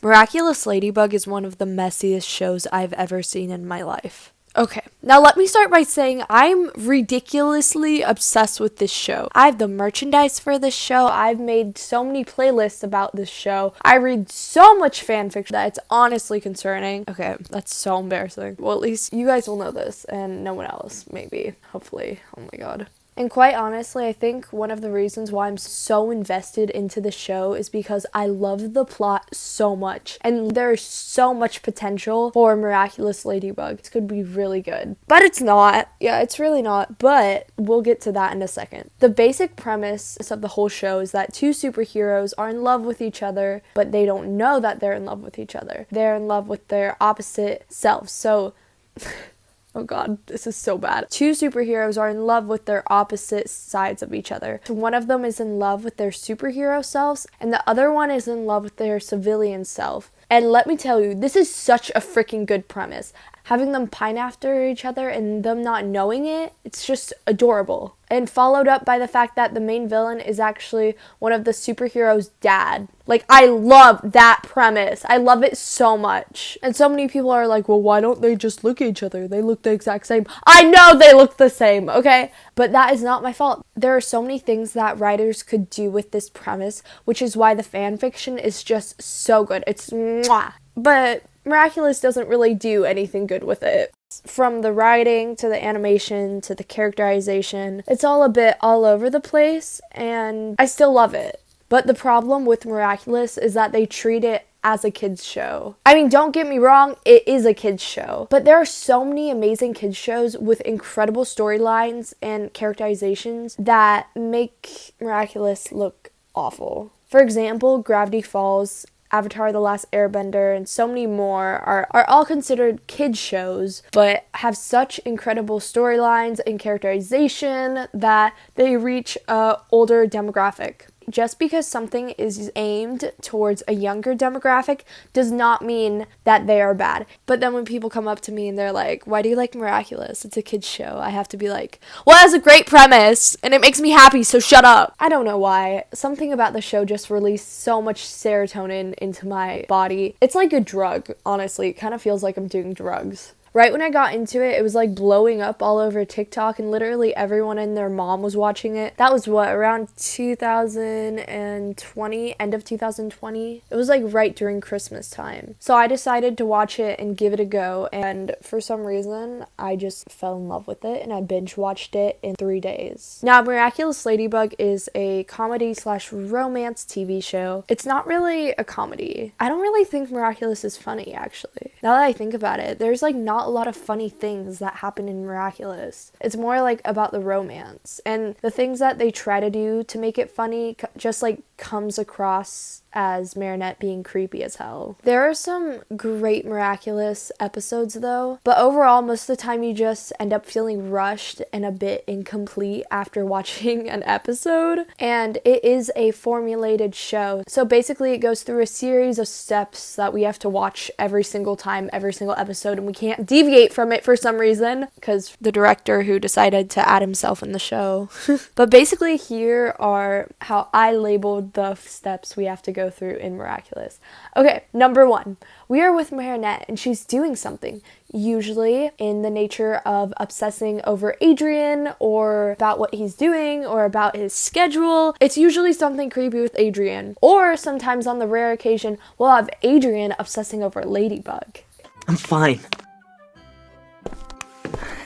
Miraculous Ladybug is one of the messiest shows I've ever seen in my life. Okay, now let me start by saying I'm ridiculously obsessed with this show. I have the merchandise for this show. I've made so many playlists about this show. I read so much fanfiction that it's honestly concerning. Okay, that's so embarrassing. Well, at least you guys will know this and no one else, maybe. Hopefully. Oh my god. And quite honestly, I think one of the reasons why I'm so invested into the show is because I love the plot so much. And there's so much potential for Miraculous Ladybug. It could be really good. But it's not. Yeah, it's really not. But we'll get to that in a second. The basic premise of the whole show is that two superheroes are in love with each other, but they don't know that they're in love with each other. They're in love with their opposite selves. So... oh god, this is so bad. Two superheroes are in love with their opposite sides of each other. One of them is in love with their superhero selves, and the other one is in love with their civilian self. And let me tell you, this is such a freaking good premise. Having them pine after each other and them not knowing it, it's just adorable. And followed up by the fact that the main villain is actually one of the superheroes' dad. Like, I love that premise. I love it so much. And so many people are like, well, why don't they just look at each other? They look the exact same. I know they look the same, okay? But that is not my fault. There are so many things that writers could do with this premise, which is why the fanfiction is just so good. It's mwah. But Miraculous doesn't really do anything good with it. From the writing to the animation to the characterization, it's all a bit all over the place, and I still love it. But the problem with Miraculous is that they treat it as a kids show. I mean, don't get me wrong, it is a kids show. But there are so many amazing kids shows with incredible storylines and characterizations that make Miraculous look awful. For example, Gravity Falls, Avatar: The Last Airbender, and so many more are all considered kids shows, but have such incredible storylines and characterization that they reach a older demographic. Just because something is aimed towards a younger demographic does not mean that they are bad. But then when people come up to me and they're like, why do you like Miraculous? It's a kid's show. I have to be like, well, that's a great premise and it makes me happy, so shut up. I don't know why. Something about the show just released so much serotonin into my body. It's like a drug, honestly. It kind of feels like I'm doing drugs. Right when I got into it, it was like blowing up all over TikTok and literally everyone and their mom was watching it. That was what, around 2020, end of 2020? It was like right during Christmas time. So I decided to watch it and give it a go, and for some reason, I just fell in love with it and I binge watched it in 3 days. Now, Miraculous Ladybug is a comedy/romance TV show. It's not really a comedy. I don't really think Miraculous is funny, actually. Now that I think about it, there's like not a lot of funny things that happen in Miraculous. It's more like about the romance, and the things that they try to do to make it funny just like comes across as Marinette being creepy as hell. There are some great Miraculous episodes though, but overall most of the time you just end up feeling rushed and a bit incomplete after watching an episode. And it is a formulated show, so basically it goes through a series of steps that we have to watch every single time, every single episode, and we can't deviate from it for some reason because the director who decided to add himself in the show. But basically here are how I labeled the steps we have to go through in Miraculous. Okay, number 1. We are with Marinette and she's doing something, usually in the nature of obsessing over Adrien or about what he's doing or about his schedule. It's usually something creepy with Adrien. Or sometimes on the rare occasion, we'll have Adrien obsessing over Ladybug. I'm fine.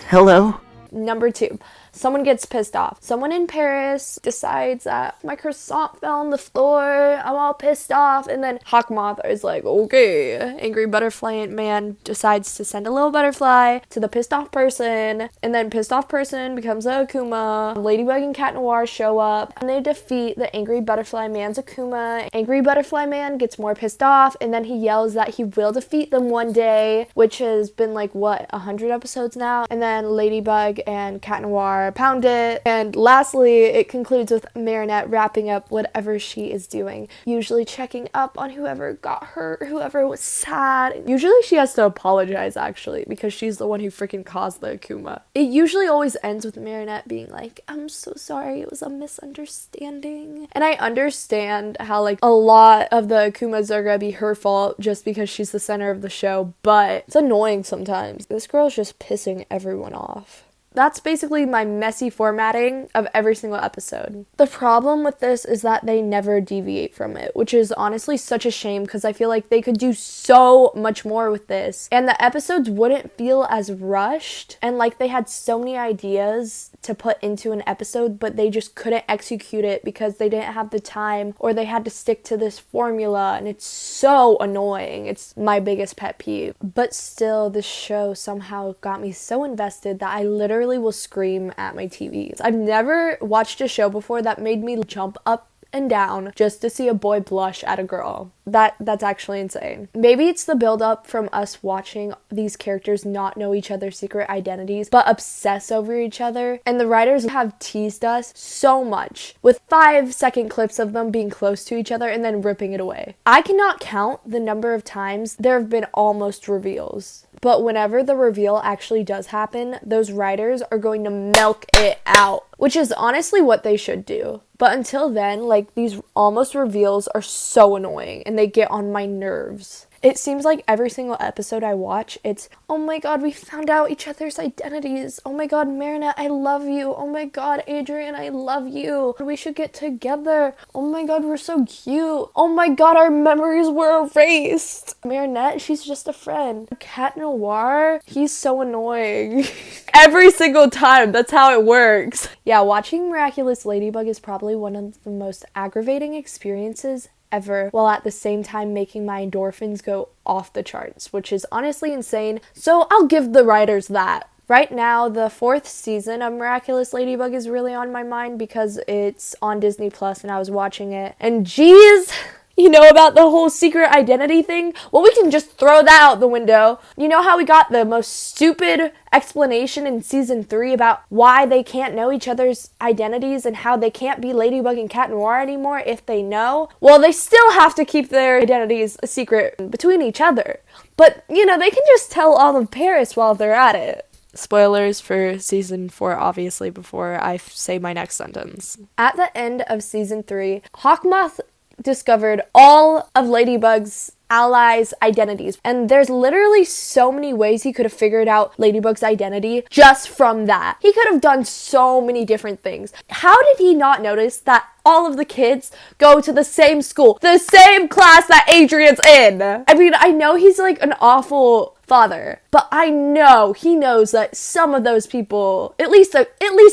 Hello? Number 2. Someone gets pissed off. Someone in Paris decides that my croissant fell on the floor. I'm all pissed off. And then Hawkmoth is like, okay. Angry Butterfly Man decides to send a little butterfly to the pissed off person. And then pissed off person becomes a Akuma. Ladybug and Cat Noir show up. And they defeat the Angry Butterfly Man's Akuma. Angry Butterfly Man gets more pissed off. And then he yells that he will defeat them one day. Which has been like, what, 100 episodes now? And then Ladybug and Cat Noir Ladynoir pound it. And lastly, it concludes with Marinette wrapping up whatever she is doing, usually checking up on whoever got hurt, whoever was sad. Usually she has to apologize, actually, because she's the one who freaking caused the Akuma. It usually always ends with Marinette being like, I'm so sorry, it was a misunderstanding. And I understand how, like, a lot of the Akumas are gonna be her fault just because she's the center of the show, but it's annoying sometimes. This girl's just pissing everyone off. That's basically my messy formatting of every single episode. The problem with this is that they never deviate from it, which is honestly such a shame because I feel like they could do so much more with this. And the episodes wouldn't feel as rushed and like they had so many ideas to put into an episode, but they just couldn't execute it because they didn't have the time or they had to stick to this formula, and it's so annoying. It's my biggest pet peeve. But still, this show somehow got me so invested that I literally will scream at my TVs. I've never watched a show before that made me jump up and down just to see a boy blush at a girl. That's actually insane. Maybe it's the build up from us watching these characters not know each other's secret identities but obsess over each other, and the writers have teased us so much with 5-second clips of them being close to each other and then ripping it away. I cannot count the number of times there have been almost reveals. But whenever the reveal actually does happen, those writers are going to milk it out, which is honestly what they should do. But until then, like, these almost reveals are so annoying and they get on my nerves. It seems like every single episode I watch, it's, oh my god, we found out each other's identities. Oh my god, Marinette, I love you. Oh my god, Adrien, I love you. We should get together. Oh my god, we're so cute. Oh my god, our memories were erased. Marinette, she's just a friend. Cat Noir, he's so annoying. Every single time, that's how it works. Yeah, watching Miraculous Ladybug is probably one of the most aggravating experiences ever, while at the same time making my endorphins go off the charts, which is honestly insane. So I'll give the writers that. Right now, the 4th season of Miraculous Ladybug is really on my mind because it's on Disney Plus and I was watching it. And geez, you know about the whole secret identity thing? Well, we can just throw that out the window. You know how we got the most stupid explanation in season 3 about why they can't know each other's identities and how they can't be Ladybug and Cat Noir anymore if they know? Well, they still have to keep their identities a secret between each other. But, you know, they can just tell all of Paris while they're at it. Spoilers for season 4, obviously, before I say my next sentence. At the end of season 3, Hawkmoth discovered all of Ladybug's allies' identities, and there's literally so many ways he could have figured out Ladybug's identity just from that. He could have done so many different things. How did he not notice that all of the kids go to the same school, the same class that Adrienne's in? I mean, I know he's like an awful father, but I know he knows that some of those people, at least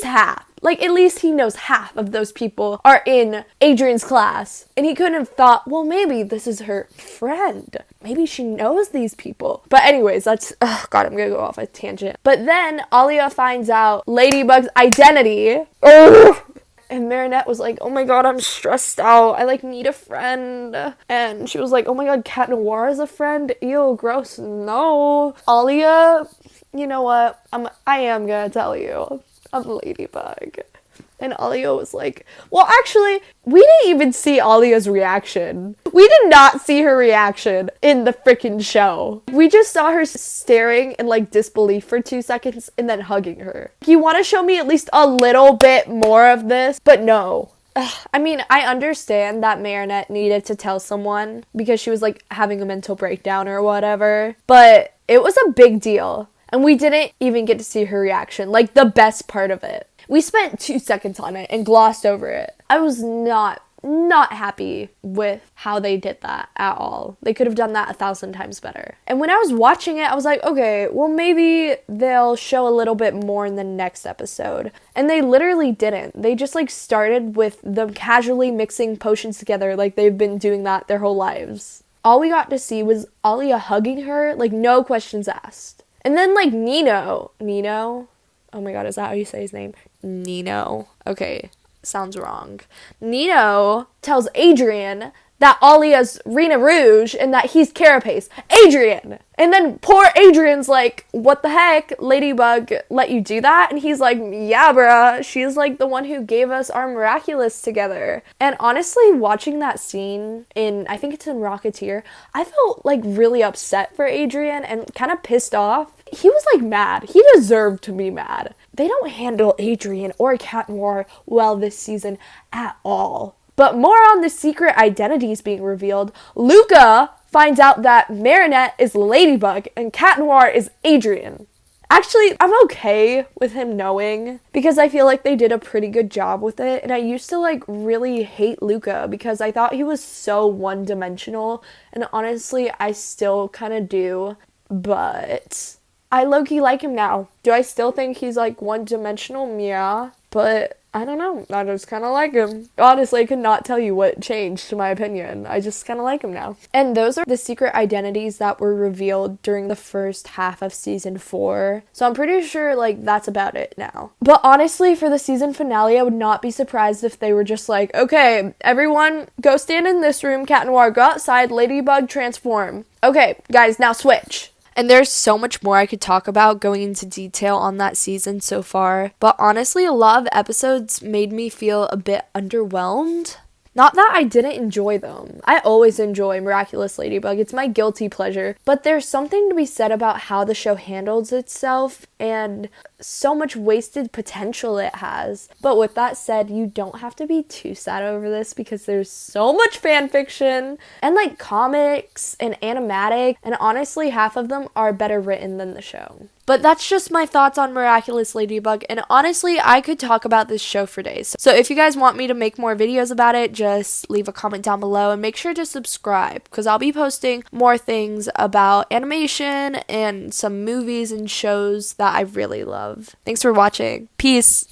half, like, at least he knows half of those people are in Adrienne's class. And he couldn't have thought, well, maybe this is her friend. Maybe she knows these people. But anyways, that's, oh god, I'm gonna go off a tangent. But then Alia finds out Ladybug's identity. Ugh! And Marinette was like, oh my god, I'm stressed out. I, like, need a friend. And she was like, oh my god, Cat Noir is a friend? Ew, gross. No. Alia, you know what? I am gonna tell you. I'm Ladybug. And Alia was like, well, actually, we didn't even see Alia's reaction. We did not see her reaction in the freaking show. We just saw her staring in, like, disbelief for 2 seconds and then hugging her. You want to show me at least a little bit more of this? But no. I mean, I understand that Marinette needed to tell someone because she was, like, having a mental breakdown or whatever. But it was a big deal. And we didn't even get to see her reaction, like the best part of it. We spent 2 seconds on it and glossed over it. I was not happy with how they did that at all. They could have done that 1,000 times better. And when I was watching it, I was like, okay, well, maybe they'll show a little bit more in the next episode. And they literally didn't. They just, like, started with them casually mixing potions together like they've been doing that their whole lives. All we got to see was Alia hugging her, like, no questions asked. And then, like, Nino, oh my god, is that how you say his name? Nino. Okay, sounds wrong. Nino tells Adrien that Alia's Rena Rouge and that he's Carapace. Adrien! And then poor Adrien's like, what the heck? Ladybug let you do that? And he's like, yeah, bruh. She's like the one who gave us our Miraculous together. And honestly, watching that scene I think it's in Rocketeer, I felt like really upset for Adrien and kind of pissed off. He was like mad. He deserved to be mad. They don't handle Adrien or Cat Noir well this season at all. But more on the secret identities being revealed. Luca finds out that Marinette is Ladybug and Cat Noir is Adrien. Actually, I'm okay with him knowing because I feel like they did a pretty good job with it. And I used to like really hate Luca because I thought he was so one-dimensional. And honestly, I still kind of do. But I low-key like him now. Do I still think he's like one-dimensional? Yeah. But I don't know. I just kind of like him. Honestly, I could not tell you what changed, to my opinion. I just kind of like him now. And those are the secret identities that were revealed during the first half of season 4. So I'm pretty sure, like, that's about it now. But honestly, for the season finale, I would not be surprised if they were just like, okay, everyone go stand in this room. Cat Noir, go outside. Ladybug, transform. Okay, guys, now switch. And there's so much more I could talk about going into detail on that season so far. But honestly, a lot of episodes made me feel a bit underwhelmed. Not that I didn't enjoy them. I always enjoy Miraculous Ladybug. It's my guilty pleasure. But there's something to be said about how the show handles itself and so much wasted potential it has. But with that said, you don't have to be too sad over this because there's so much fan fiction and like comics and animatic, and honestly half of them are better written than the show. But that's just my thoughts on Miraculous Ladybug, and honestly, I could talk about this show for days. So if you guys want me to make more videos about it, just leave a comment down below and make sure to subscribe because I'll be posting more things about animation and some movies and shows that I really love. Thanks for watching. Peace.